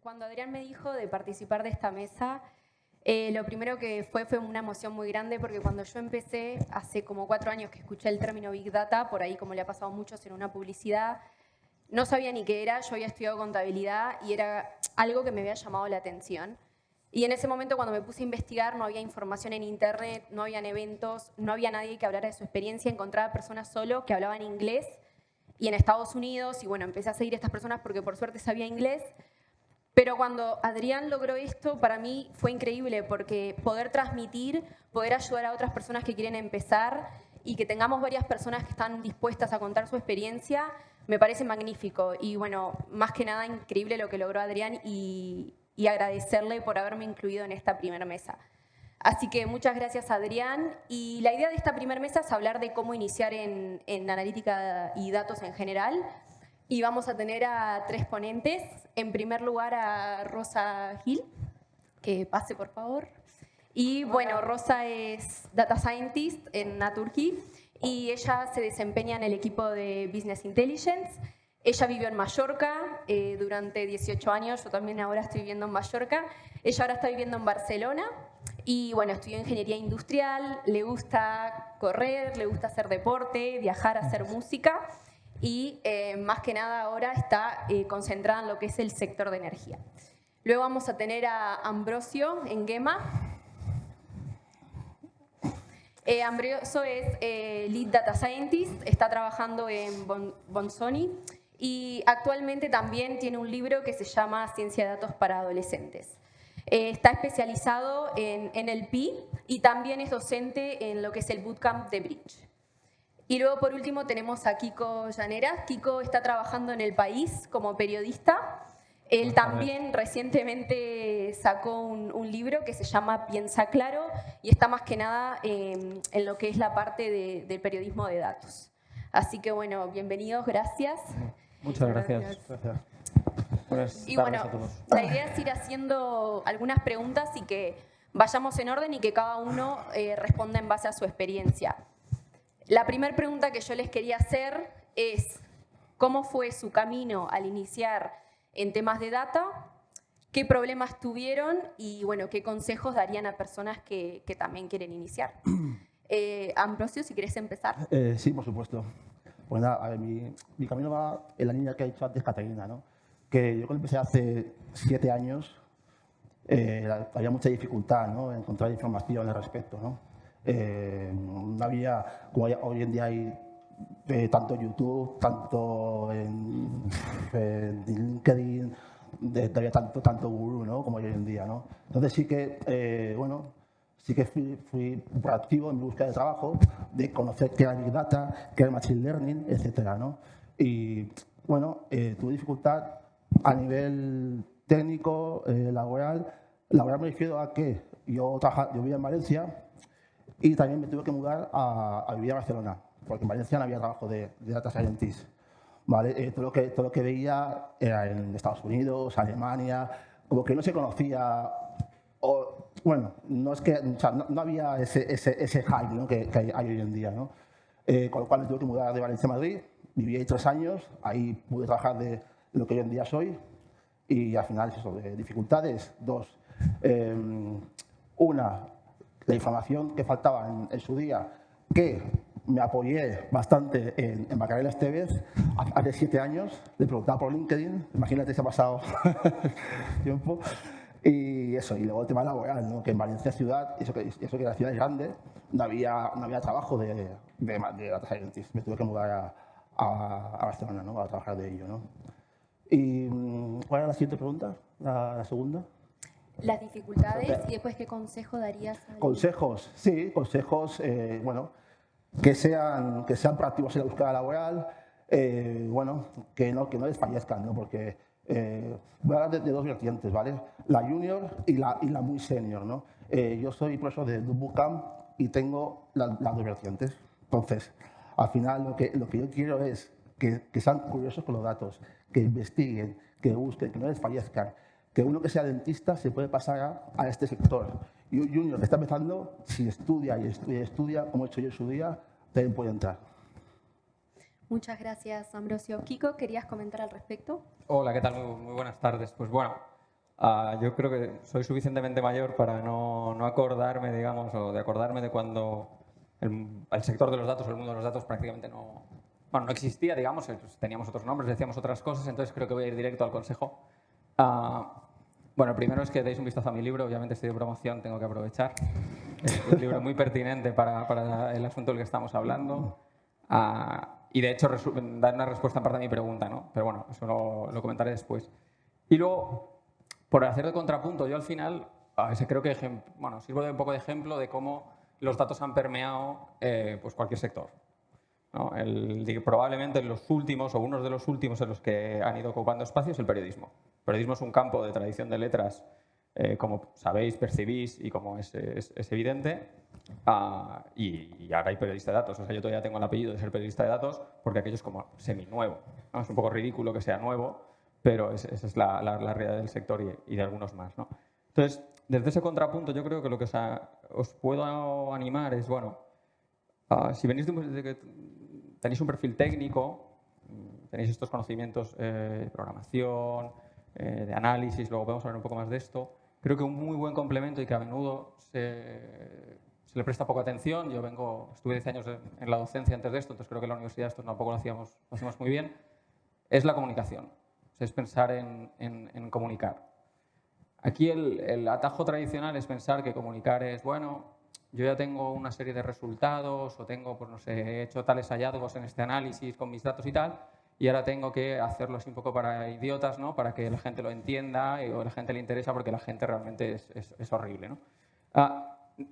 Cuando Adrián me dijo de participar de esta mesa, lo primero que fue una emoción muy grande, porque cuando yo empecé, hace como 4 años que escuché el término Big Data, por ahí como le ha pasado a muchos en una publicidad, no sabía ni qué era, yo había estudiado contabilidad y era algo que me había llamado la atención. Y en ese momento cuando me puse a investigar no había información en internet, no habían eventos, no había nadie que hablara de su experiencia, encontraba personas solo que hablaban inglés y en Estados Unidos, y bueno, empecé a seguir a estas personas porque por suerte sabía inglés. Pero cuando Adrián logró esto, para mí fue increíble porque poder transmitir, poder ayudar a otras personas que quieren empezar y que tengamos varias personas que están dispuestas a contar su experiencia, me parece magnífico. Y bueno, más que nada increíble lo que logró Adrián y agradecerle por haberme incluido en esta primera mesa. Así que muchas gracias, Adrián. Y la idea de esta primera mesa es hablar de cómo iniciar en analítica y datos en general. Y vamos a tener a 3 ponentes. En primer lugar a Rosa Gil, que pase por favor. Y bueno, Rosa es Data Scientist en Naturgy y ella se desempeña en el equipo de Business Intelligence. Ella vivió en Mallorca durante 18 años, yo también ahora estoy viviendo en Mallorca. Ella ahora está viviendo en Barcelona y bueno, estudió ingeniería industrial, le gusta correr, le gusta hacer deporte, viajar, hacer música. Y más que nada ahora está concentrada en lo que es el sector de energía. Luego vamos a tener a Ambrosio en Gema. Ambrosio es Lead Data Scientist, está trabajando en Bonsoni y actualmente también tiene un libro que se llama Ciencia de Datos para Adolescentes. Está especializado en NLP y también es docente en lo que es el bootcamp de Bridge. Y luego, por último, tenemos a Kiko Llanera. Kiko está trabajando en El País como periodista. Él también recientemente sacó un libro que se llama Piensa Claro y está más que nada en lo que es la parte del periodismo de datos. Así que, bueno, bienvenidos, gracias. Muchas gracias. Y bueno, la idea es ir haciendo algunas preguntas y que vayamos en orden y que cada uno responda en base a su experiencia. La primera pregunta que yo les quería hacer es ¿cómo fue su camino al iniciar en temas de data? ¿Qué problemas tuvieron? Y bueno, ¿qué consejos darían a personas que también quieren iniciar? Ambrosio, si quieres empezar. Sí, por supuesto. Pues nada, a ver, mi camino va en la línea que ha dicho antes Catalina, ¿no? Que yo cuando empecé hace 7 años había mucha dificultad, ¿no?, en encontrar información al respecto, ¿no? No había, como hoy en día hay tanto YouTube, tanto en LinkedIn, había tanto gurú, ¿no?, como hoy en día, ¿no? Entonces sí que, bueno, sí que fui proactivo en mi búsqueda de trabajo, de conocer qué era Big Data, qué era Machine Learning, etcétera, ¿no? Y bueno, tuve dificultad a nivel técnico, laboral. Laboral me refiero a que yo vivía en Valencia y también me tuve que mudar a vivir a Barcelona, porque en Valencia no había trabajo de Data Scientist. ¿Vale? Todo lo que veía era en Estados Unidos, Alemania, como que no se conocía, bueno, no es que, o sea, no había ese hype, ¿no?, que hay hoy en día, ¿no? Con lo cual me tuve que mudar de Valencia a Madrid, viví ahí 3 años, ahí pude trabajar de lo que hoy en día soy y al final eso, de dificultades, 2. Una, la información que faltaba en su día, que me apoyé bastante en Macarena Estevez hace 7 años, le preguntaba por LinkedIn, imagínate si ha pasado tiempo, y eso, y luego el tema laboral, ¿no?, que en Valencia ciudad, eso que la ciudad es grande, no había trabajo de Data Scientist, me tuve que mudar a Barcelona, ¿no?, a trabajar de ello, ¿no? ¿Y cuál era la siguiente pregunta? ¿La segunda? Las dificultades y después qué consejo darías a alguien? Consejos, sí, consejos, bueno, que sean proactivos en la búsqueda laboral, bueno, que no desfallezcan, ¿no? Porque voy a hablar de 2 vertientes, ¿vale? La junior y la muy senior, ¿no? Yo soy profesor de bootcamp y tengo las 2 vertientes. Entonces, al final lo que yo quiero es que sean curiosos con los datos, que investiguen, que busquen, que no desfallezcan. Que uno que sea dentista se puede pasar a este sector. Y un junior que está empezando, si estudia, como he hecho yo en su día, también puede entrar. Muchas gracias, Ambrosio. Kiko, ¿querías comentar al respecto? Hola, ¿qué tal? Muy buenas tardes. Pues bueno, Yo creo que soy suficientemente mayor para no acordarme, digamos, o de acordarme de cuando el sector de los datos o el mundo de los datos prácticamente no existía, digamos, teníamos otros nombres, decíamos otras cosas, entonces creo que voy a ir directo al consejo. Bueno, primero es que deis un vistazo a mi libro, obviamente estoy de promoción, tengo que aprovechar. Es un libro muy pertinente para el asunto del que estamos hablando. Y de hecho, dar una respuesta en parte a mi pregunta, ¿no? Pero bueno, eso lo comentaré después. Y luego, por hacer de contrapunto, yo al final creo que sirvo de un poco de ejemplo de cómo los datos han permeado pues cualquier sector, ¿no? Probablemente los últimos o unos de los últimos en los que han ido ocupando espacio es el periodismo. El periodismo es un campo de tradición de letras, como sabéis, percibís y como es evidente. Y ahora hay periodista de datos. O sea, yo todavía tengo el apellido de ser periodista de datos porque aquello es como semi-nuevo, ¿no? Es un poco ridículo que sea nuevo, pero esa es la realidad del sector y de algunos más, ¿no? Entonces, desde ese contrapunto, yo creo que lo que os puedo animar es, bueno, si venís de que tenéis un perfil técnico, tenéis estos conocimientos de programación, de análisis, luego podemos hablar un poco más de esto, creo que un muy buen complemento y que a menudo se le presta poca atención. Estuve 10 años en la docencia antes de esto, entonces creo que en la universidad esto tampoco lo hacíamos muy bien, es la comunicación. O sea, es pensar en comunicar. Aquí el atajo tradicional es pensar que comunicar es, bueno, yo ya tengo una serie de resultados o tengo, pues no sé, he hecho tales hallazgos en este análisis con mis datos y tal, y ahora tengo que hacerlo así un poco para idiotas, ¿no? Para que la gente lo entienda o a la gente le interesa porque la gente realmente es horrible, ¿no?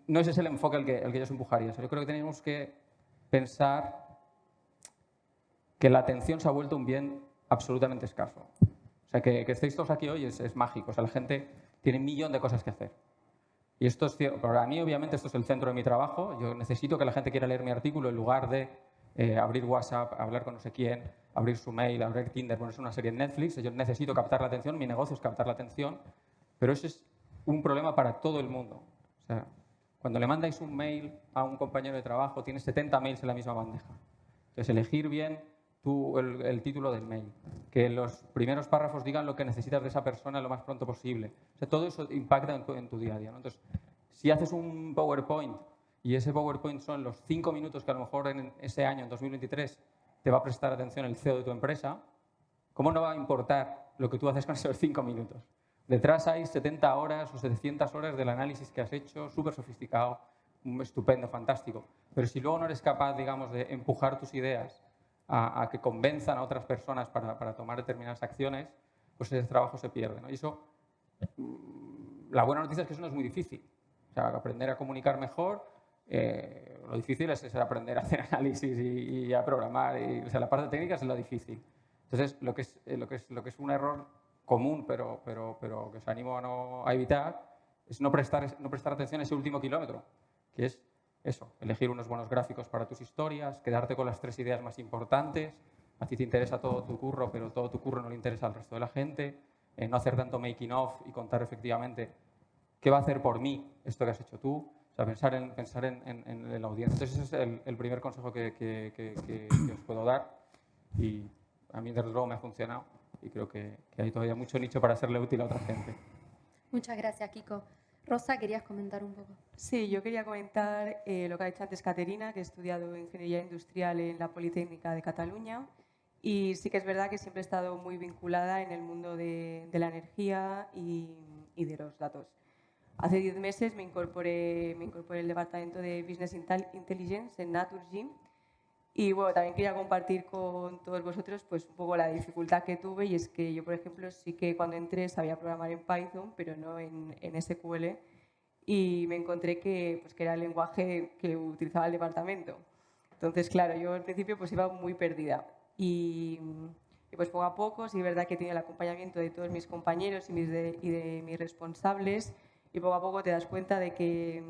No ese es el enfoque al que yo os empujaría. Yo creo que tenemos que pensar que la atención se ha vuelto un bien absolutamente escaso. O sea, que estéis todos aquí hoy es mágico. O sea, la gente tiene un millón de cosas que hacer. Y esto es cierto. Para mí, obviamente, esto es el centro de mi trabajo. Yo necesito que la gente quiera leer mi artículo en lugar de abrir WhatsApp, hablar con no sé quién, abrir su mail, abrir Tinder, ponerse una serie en Netflix. Yo necesito captar la atención. Mi negocio es captar la atención. Pero eso es un problema para todo el mundo. O sea, cuando le mandáis un mail a un compañero de trabajo, tienes 70 mails en la misma bandeja. Entonces, elegir bien el título del mail, que los primeros párrafos digan lo que necesitas de esa persona lo más pronto posible. O sea, todo eso impacta en tu día a día, ¿no? Entonces, si haces un PowerPoint y ese PowerPoint son los 5 minutos que a lo mejor en ese año, en 2023, te va a prestar atención el CEO de tu empresa, ¿cómo no va a importar lo que tú haces con esos 5 minutos? Detrás hay 70 horas o 700 horas del análisis que has hecho, súper sofisticado, estupendo, fantástico. Pero si luego no eres capaz, digamos, de empujar tus ideas a que convenzan a otras personas para tomar determinadas acciones, pues ese trabajo se pierde, ¿no? Y eso, la buena noticia es que eso no es muy difícil. O sea, aprender a comunicar mejor, lo difícil es aprender a hacer análisis y a programar. O sea, la parte técnica es lo difícil. Entonces, lo que es un error común, pero que os animo a evitar, es no prestar atención a ese último kilómetro, que es eso, elegir unos buenos gráficos para tus historias, quedarte con las 3 ideas más importantes. A ti te interesa todo tu curro, pero todo tu curro no le interesa al resto de la gente. No hacer tanto making of y contar efectivamente qué va a hacer por mí esto que has hecho tú. O sea, pensar en la audiencia. Entonces, ese es el primer consejo que os puedo dar. Y a mí, desde luego, me ha funcionado. Y creo que hay todavía mucho nicho para serle útil a otra gente. Muchas gracias, Kiko. Rosa, ¿querías comentar un poco? Sí, yo quería comentar lo que ha dicho antes Caterina, que he estudiado Ingeniería Industrial en la Politécnica de Cataluña. Y sí que es verdad que siempre he estado muy vinculada en el mundo de la energía y de los datos. Hace 10 meses me incorporé al departamento de Business Intelligence en Naturgy. Y bueno, también quería compartir con todos vosotros pues, un poco la dificultad que tuve, y es que yo, por ejemplo, sí que cuando entré sabía programar en Python, pero no en SQL, y me encontré que era el lenguaje que utilizaba el departamento. Entonces, claro, yo al principio pues iba muy perdida. Y pues poco a poco, sí es verdad que he tenido el acompañamiento de todos mis compañeros y de mis responsables, y poco a poco te das cuenta de que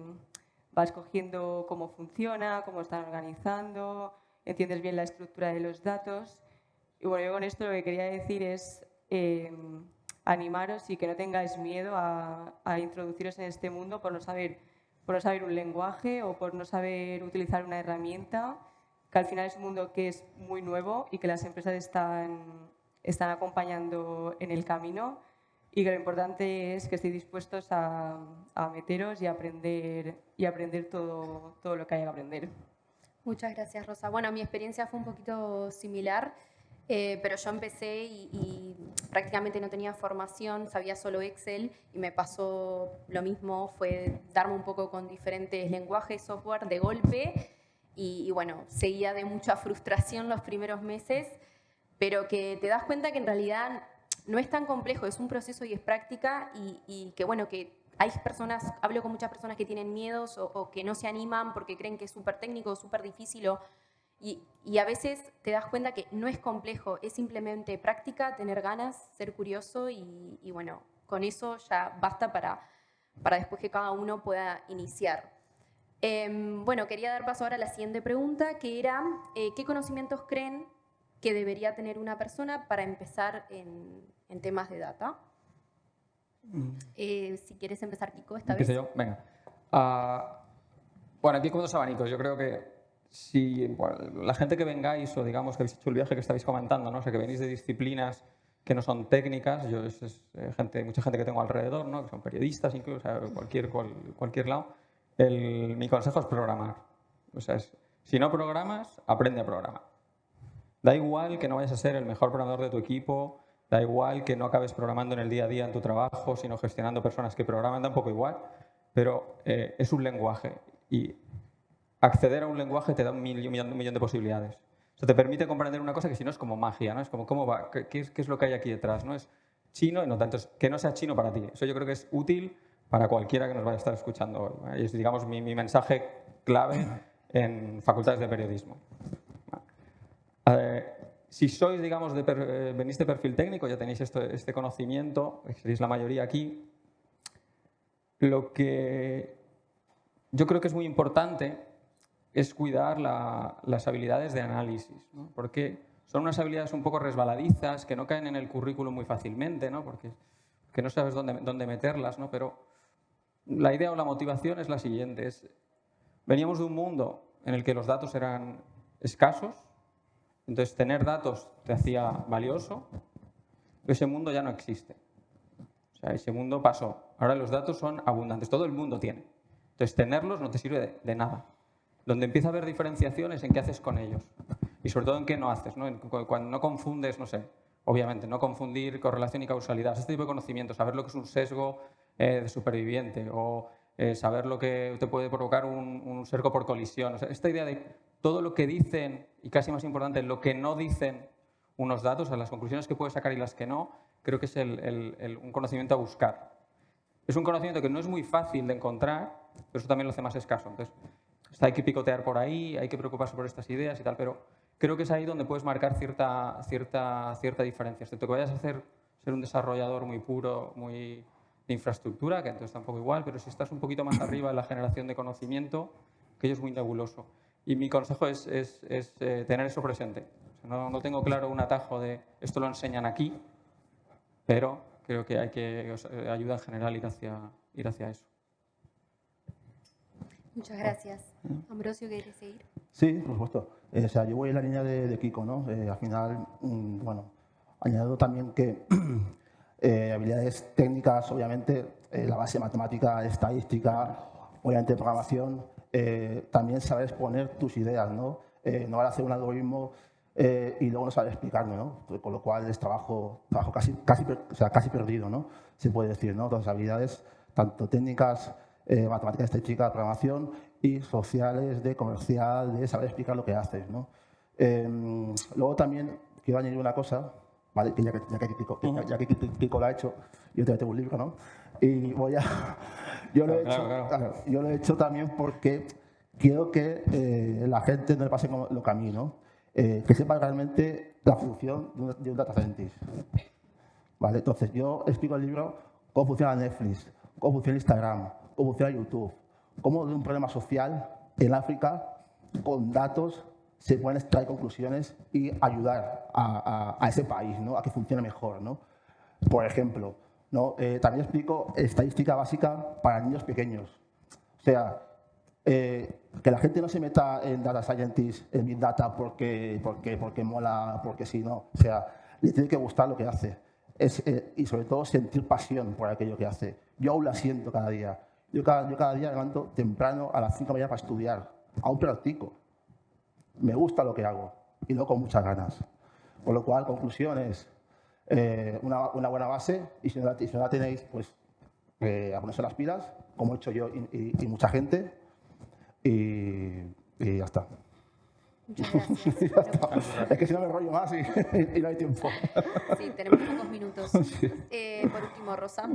vas cogiendo cómo funciona, cómo están organizando, entiendes bien la estructura de los datos. Y bueno, yo con esto lo que quería decir es animaros y que no tengáis miedo a introduciros en este mundo por no saber un lenguaje o por no saber utilizar una herramienta, que al final es un mundo que es muy nuevo y que las empresas están acompañando en el camino. y que lo importante es que estéis dispuestos a meteros y aprender todo lo que haya que aprender. Muchas gracias, Rosa. Bueno, mi experiencia fue un poquito similar, pero yo empecé y prácticamente no tenía formación, sabía solo Excel y me pasó lo mismo, fue darme un poco con diferentes lenguajes, software de golpe y bueno, seguía de mucha frustración los primeros meses, pero que te das cuenta que en realidad no es tan complejo, es un proceso y es práctica y que bueno, que hay personas, hablo con muchas personas que tienen miedos o que no se animan porque creen que es súper técnico, súper difícil y a veces te das cuenta que no es complejo, es simplemente práctica, tener ganas, ser curioso y bueno, con eso ya basta para después que cada uno pueda iniciar. Bueno, quería dar paso ahora a la siguiente pregunta, que era, ¿qué conocimientos creen que debería tener una persona para empezar en temas de data? Si quieres empezar, Kiko, esta vez. Empiezo yo, venga. Bueno, aquí con dos abanicos. Yo creo que si la gente que vengáis o digamos que habéis hecho el viaje que estáis comentando, ¿no? O sea, que venís de disciplinas que no son técnicas, yo es mucha gente que tengo alrededor, ¿no? Que son periodistas incluso, o sea, cualquier lado. Mi consejo es programar. O sea, si no programas, aprende a programar. Da igual que no vayas a ser el mejor programador de tu equipo, da igual que no acabes programando en el día a día en tu trabajo, sino gestionando personas que programan, da un poco igual, pero es un lenguaje y acceder a un lenguaje te da un millón de posibilidades. O sea, te permite comprender una cosa que si no es como magia, ¿no? Es como, ¿cómo va? ¿Qué es lo que hay aquí detrás? ¿No? Es chino y no tanto, que no sea chino para ti. Eso yo creo que es útil para cualquiera que nos vaya a estar escuchando hoy. Y es, digamos, mi mensaje clave en facultades de periodismo. Si sois, digamos, venís de perfil técnico, ya tenéis este conocimiento, seréis la mayoría aquí. Lo que yo creo que es muy importante es cuidar las habilidades de análisis, ¿no? Porque son unas habilidades un poco resbaladizas, que no caen en el currículum muy fácilmente, ¿no? Porque no sabes dónde meterlas, ¿no? Pero la idea o la motivación es la siguiente. Veníamos de un mundo en el que los datos eran escasos, entonces tener datos te hacía valioso, pero ese mundo ya no existe. O sea, ese mundo pasó. Ahora los datos son abundantes, todo el mundo tiene. Entonces tenerlos no te sirve de nada. Donde empieza a haber diferenciación es en qué haces con ellos y sobre todo en qué no haces, ¿no? Cuando no confundes, no sé, obviamente, no confundir correlación y causalidad, este tipo de conocimiento, saber lo que es un sesgo de superviviente o saber lo que te puede provocar un cerco por colisión. O sea, esta idea de todo lo que dicen y casi más importante, lo que no dicen unos datos, o sea, las conclusiones que puedes sacar y las que no, creo que es un conocimiento a buscar. Es un conocimiento que no es muy fácil de encontrar, pero eso también lo hace más escaso. Entonces, hay que picotear por ahí, hay que preocuparse por estas ideas y tal, pero creo que es ahí donde puedes marcar cierta diferencia. Excepto que vayas a ser un desarrollador muy puro, muy de infraestructura, que entonces tampoco igual, pero si estás un poquito más arriba en la generación de conocimiento, aquello es muy nebuloso. Y mi consejo es tener eso presente. O sea, no tengo claro un atajo de esto lo enseñan aquí, pero creo que ayuda en general ir hacia eso. Muchas gracias. Ambrosio, ¿quieres seguir? Sí, por supuesto. O sea, yo voy en la línea de Kiko, ¿no? Al final, bueno, añado también que habilidades técnicas, obviamente, la base matemática, estadística, obviamente programación, también saber exponer tus ideas, ¿no? No vale hacer un algoritmo y luego no saber explicarlo, ¿no? Con lo cual es trabajo casi perdido, ¿no? Se puede decir, ¿no? Todas las habilidades, tanto técnicas, matemáticas, estadística, programación y sociales, de comercial, de saber explicar lo que haces, ¿no? Luego también quiero añadir una cosa, ¿vale? Que ya que Kiko lo ha hecho, yo también tengo un libro, ¿no? Y yo lo he hecho también porque quiero que la gente no le pase como lo que a mí, ¿no? Que sepa realmente la función de un data scientist. ¿Vale? Entonces, yo explico en el libro cómo funciona Netflix, cómo funciona Instagram, cómo funciona YouTube, cómo de un problema social en África, con datos, se pueden extraer conclusiones y ayudar a ese país, ¿no? A que funcione mejor, ¿no? Por ejemplo, ¿no? También explico estadística básica para niños pequeños. O sea, que la gente no se meta en data scientist, en big data porque mola, porque sí, no. O sea, le tiene que gustar lo que hace. y sobre todo sentir pasión por aquello que hace. Yo aún la siento cada día. Yo cada día me levanto temprano a las 5 de la mañana para estudiar. Aún practico. Me gusta lo que hago y lo hago con muchas ganas. Con lo cual, conclusión es una buena base y si no la tenéis, pues a ponerse las pilas, como he hecho yo y mucha gente, y ya está. Muchas gracias. Ya está. Es que si no me rollo más y no hay tiempo. Sí, tenemos pocos minutos. Por último, Rosa.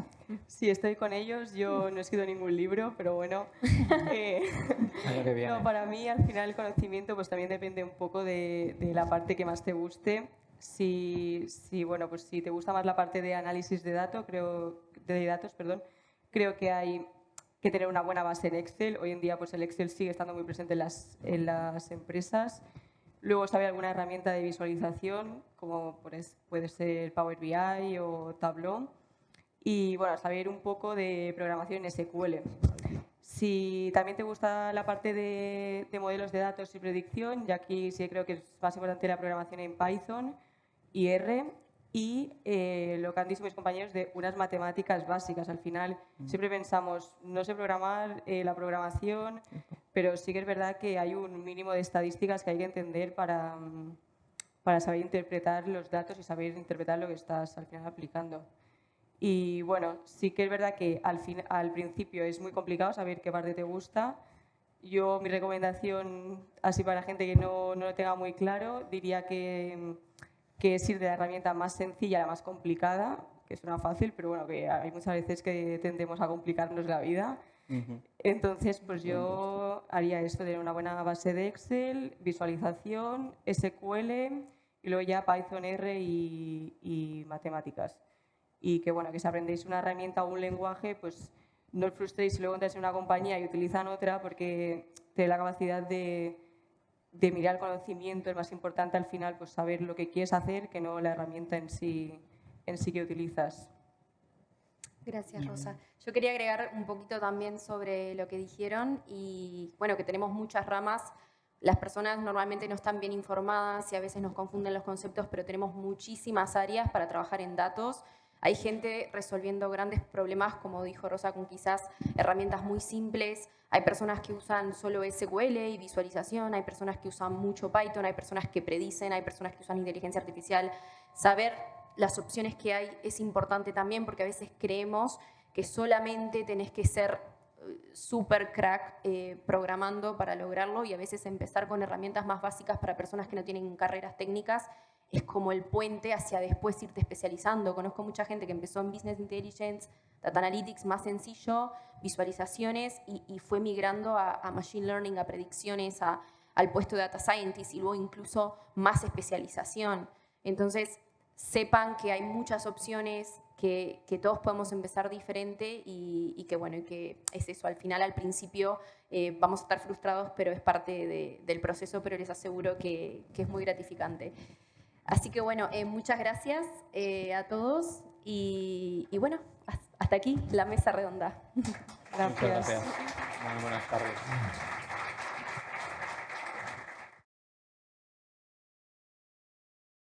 Sí, estoy con ellos. Yo no he escrito ningún libro, pero bueno. Año que viene. No, para mí, al final, el conocimiento pues, también depende un poco de la parte que más te guste. Si te gusta más la parte de análisis de datos, creo que hay que tener una buena base en Excel. Hoy en día pues el Excel sigue estando muy presente en las empresas. Luego saber alguna herramienta de visualización, como puede ser Power BI o Tableau. Y bueno, saber un poco de programación en SQL. Si también te gusta la parte de modelos de datos y predicción, y aquí sí creo que es más importante la programación en Python y R, y lo que han dicho mis compañeros de unas matemáticas básicas. Al final siempre pensamos, no sé programar la programación, pero sí que es verdad que hay un mínimo de estadísticas que hay que entender para saber interpretar los datos y saber interpretar lo que estás al final aplicando. Y bueno, sí que es verdad que al principio es muy complicado saber qué parte te gusta. Yo, mi recomendación, así para la gente que no lo tenga muy claro, diría que es ir de la herramienta más sencilla a la más complicada, que suena fácil, pero bueno, que hay muchas veces que tendemos a complicarnos la vida. Entonces, pues yo haría esto, de una buena base de Excel, visualización, SQL y luego ya Python, R y matemáticas. Y que bueno, que si aprendéis una herramienta o un lenguaje, pues no os frustréis si luego entráis en una compañía y utilizan otra, porque tenéis la capacidad de mirar el conocimiento. Es más importante al final pues saber lo que quieres hacer que no la herramienta en sí que utilizas. Gracias, Rosa. Yo quería agregar un poquito también sobre lo que dijeron y bueno, que tenemos muchas ramas. Las personas normalmente no están bien informadas y a veces nos confunden los conceptos, pero tenemos muchísimas áreas para trabajar en datos. Hay gente resolviendo grandes problemas, como dijo Rosa, con quizás herramientas muy simples. Hay personas que usan solo SQL y visualización, hay personas que usan mucho Python, hay personas que predicen, hay personas que usan inteligencia artificial. Saber las opciones que hay es importante también, porque a veces creemos que solamente tenés que ser súper crack programando para lograrlo, y a veces empezar con herramientas más básicas para personas que no tienen carreras técnicas es como el puente hacia después irte especializando. Conozco mucha gente que empezó en Business Intelligence, Data Analytics más sencillo, visualizaciones, y fue migrando a Machine Learning, a predicciones, al puesto de Data Scientist y luego incluso más especialización. Entonces, sepan que hay muchas opciones, que todos podemos empezar diferente y que bueno, y que es eso, al final, al principio vamos a estar frustrados, pero es parte del proceso, pero les aseguro que es muy gratificante. Así que bueno, muchas gracias a todos y bueno, hasta aquí la mesa redonda. Gracias. Muchas gracias. Muy buenas tardes.